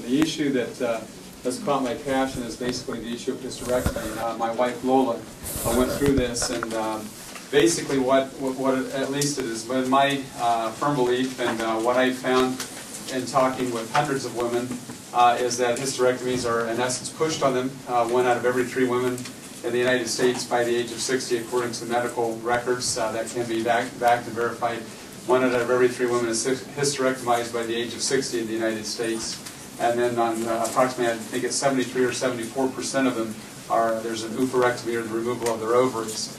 the issue that has caught my passion is basically the issue of hysterectomy. My wife Lola went through this, and basically what at least it has been my firm belief, and what I found in talking with hundreds of women, is that hysterectomies are in essence pushed on them. 1 out of every 3 women in the United States by the age of 60, according to medical records that can be backed and verified. 1 out of every 3 women is hysterectomized by the age of 60 in the United States. And then on approximately, I think it's 73 or 74% of them there's an oophorectomy, or the removal of their ovaries.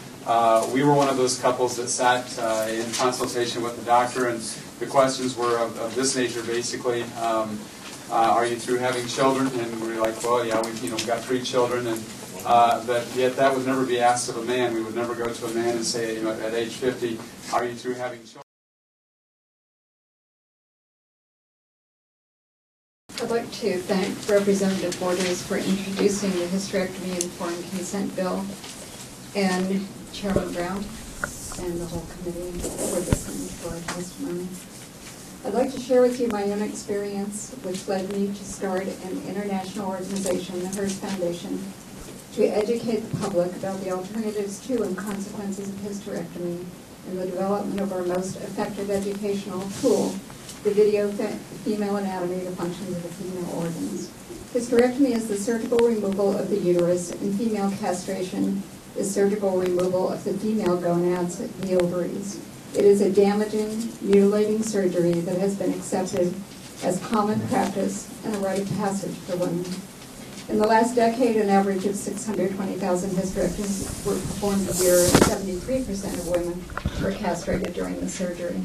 We were one of those couples that sat in consultation with the doctor, and the questions were of this nature, basically. Are you through having children? And we were like, well, yeah, we've got 3 children, and but yet that would never be asked of a man. We would never go to a man and say, at age 50, are you through having children? I'd like to thank Representative Borders for introducing the Hysterectomy Informed Consent Bill, and Chairman Brown and the whole committee for listening to our testimony. I'd like to share with you my own experience, which led me to start an international organization, the Hearst Foundation, to educate the public about the alternatives to and consequences of hysterectomy and the development of our most effective educational tool, the video Female Anatomy, the Functions of the Female Organs. Hysterectomy is the surgical removal of the uterus, and female castration is surgical removal of the female gonads, the ovaries. It is a damaging, mutilating surgery that has been accepted as common practice and a rite of passage for women. In the last decade, an average of 620,000 hysterectomies were performed a year, and 73% of women were castrated during the surgery.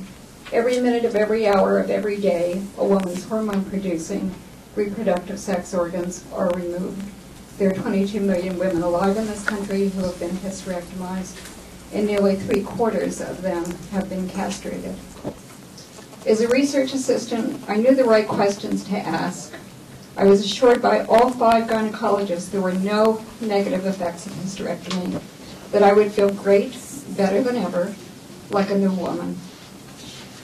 Every minute of every hour of every day, a woman's hormone-producing reproductive sex organs are removed. There are 22 million women alive in this country who have been hysterectomized, and nearly 3/4 of them have been castrated. As a research assistant, I knew the right questions to ask. I was assured by all 5 gynecologists there were no negative effects of hysterectomy, that I would feel great, better than ever, like a new woman.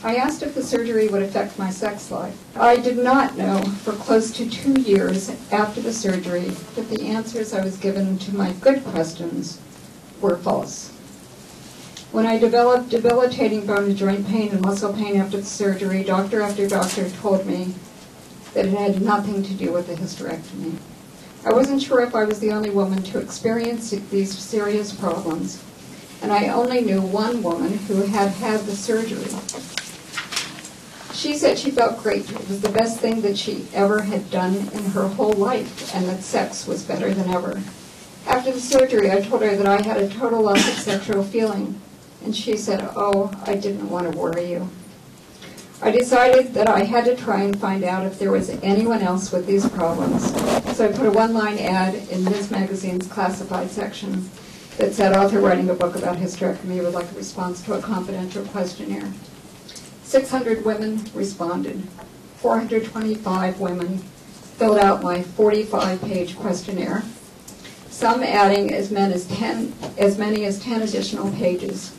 I asked if the surgery would affect my sex life. I did not know for close to 2 years after the surgery that the answers I was given to my good questions were false. When I developed debilitating bone and joint pain and muscle pain after the surgery, doctor after doctor told me that it had nothing to do with the hysterectomy. I wasn't sure if I was the only woman to experience these serious problems, and I only knew one woman who had had the surgery. She said she felt great. It was the best thing that she ever had done in her whole life, and that sex was better than ever. After the surgery, I told her that I had a total loss of sexual feeling, and she said, "Oh, I didn't want to worry you." I decided that I had to try and find out if there was anyone else with these problems. So I put a 1-line ad in Ms. Magazine's classified section that said, "Author writing a book about hysterectomy would like a response to a confidential questionnaire." 600 women responded. 425 women filled out my 45-page questionnaire, some adding as many as 10 additional pages.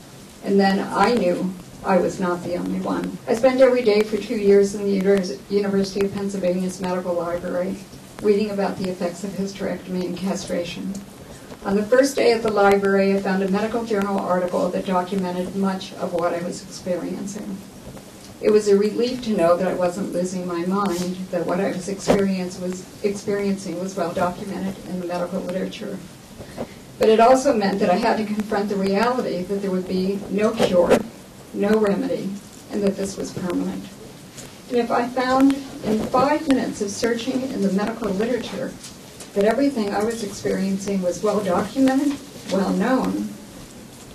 And then I knew I was not the only one. I spent every day for 2 years in the University of Pennsylvania's medical library reading about the effects of hysterectomy and castration. On the first day at the library, I found a medical journal article that documented much of what I was experiencing. It was a relief to know that I wasn't losing my mind, that what I was experiencing was well documented in the medical literature. But it also meant that I had to confront the reality that there would be no cure, no remedy, and that this was permanent. And if I found in 5 minutes of searching in the medical literature that everything I was experiencing was well documented, well known,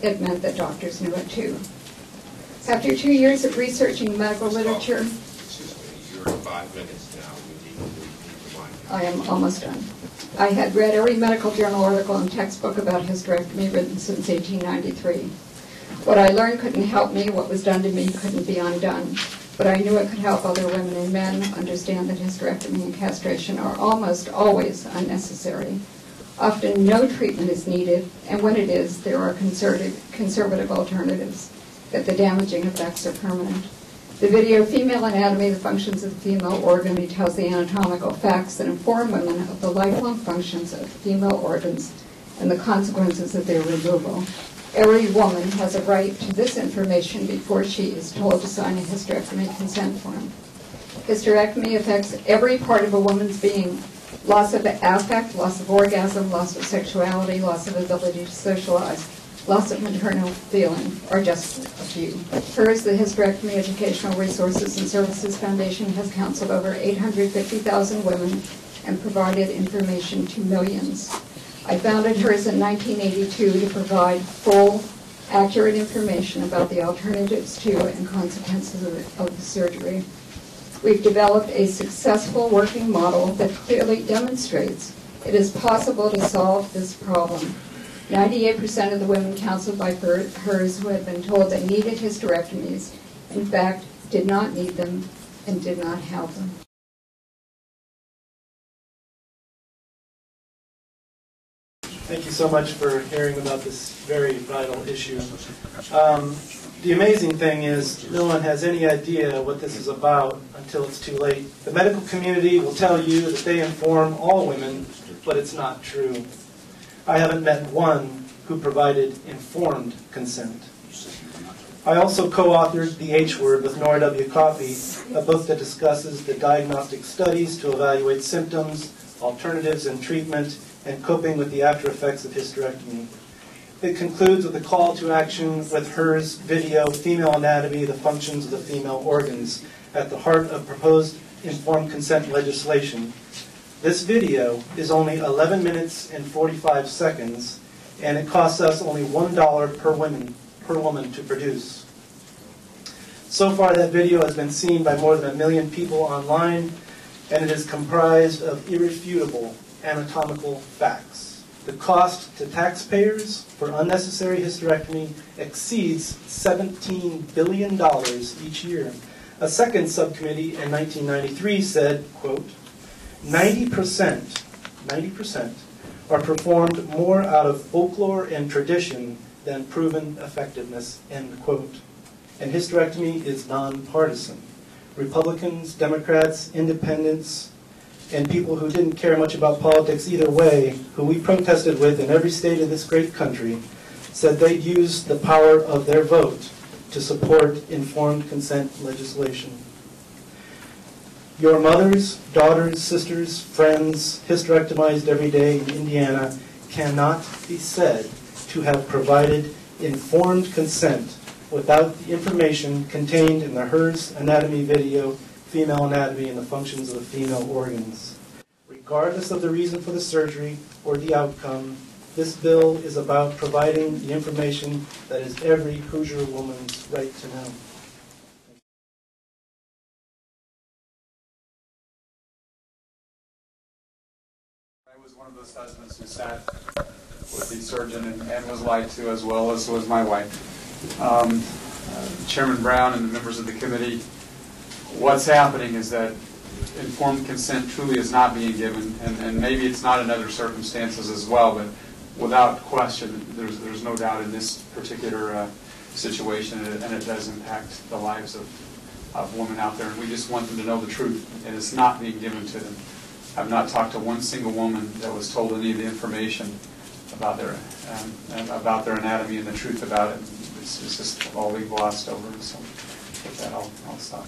it meant that doctors knew it too. After 2 years of researching medical literature, Excuse me, you're at 5 minutes now. We need to wind down. I am almost done. I had read every medical journal article and textbook about hysterectomy written since 1893. What I learned couldn't help me, what was done to me couldn't be undone. But I knew it could help other women and men understand that hysterectomy and castration are almost always unnecessary. Often no treatment is needed, and when it is, there are conservative alternatives, that the damaging effects are permanent. The video, Female Anatomy, the Functions of the Female Organ, details the anatomical facts that inform women of the lifelong functions of female organs and the consequences of their removal. Every woman has a right to this information before she is told to sign a hysterectomy consent form. Hysterectomy affects every part of a woman's being. Loss of affect, loss of orgasm, loss of sexuality, loss of ability to socialize, loss of maternal feeling are just a few. HERS, the Hysterectomy Educational Resources and Services Foundation, has counseled over 850,000 women and provided information to millions. I founded HERS in 1982 to provide full, accurate information about the alternatives to and consequences of the surgery. We've developed a successful working model that clearly demonstrates it is possible to solve this problem. 98% of the women counseled by HERS who had been told they needed hysterectomies, in fact, did not need them and did not have them. Thank you so much for hearing about this very vital issue. The amazing thing is no one has any idea what this is about until it's too late. The medical community will tell you that they inform all women, but it's not true. I haven't met one who provided informed consent. I also co-authored The H Word with Nora W. Coffey, a book that discusses the diagnostic studies to evaluate symptoms, alternatives in treatment, and coping with the after effects of hysterectomy. It concludes with a call to action with HERS video, Female Anatomy, the Functions of the Female Organs, at the heart of proposed informed consent legislation. This video is only 11 minutes and 45 seconds, and it costs us only $1 per woman to produce. So far, that video has been seen by more than 1 million people online, and it is comprised of irrefutable anatomical facts. The cost to taxpayers for unnecessary hysterectomy exceeds $17 billion each year. A second subcommittee in 1993 said, quote, 90% are performed more out of folklore and tradition than proven effectiveness, end quote. And hysterectomy is nonpartisan. Republicans, Democrats, independents, and people who didn't care much about politics either way, who we protested with in every state of this great country, said they'd use the power of their vote to support informed consent legislation. Your mothers, daughters, sisters, friends, hysterectomized every day in Indiana cannot be said to have provided informed consent without the information contained in the HERS anatomy video, Female Anatomy, and the Functions of the Female Organs. Regardless of the reason for the surgery or the outcome, this bill is about providing the information that is every Hoosier woman's right to know. I was one of those husbands who sat with the surgeon and was lied to, as well as was my wife. Chairman Brown and the members of the committee, what's happening is that informed consent truly is not being given, and maybe it's not in other circumstances as well, but without question, there's no doubt in this particular situation, and it does impact the lives of women out there, and we just want them to know the truth, and it's not being given to them. I've not talked to one single woman that was told any of the information about their anatomy and the truth about it. It's just all we've glossed over, so with that I'll stop.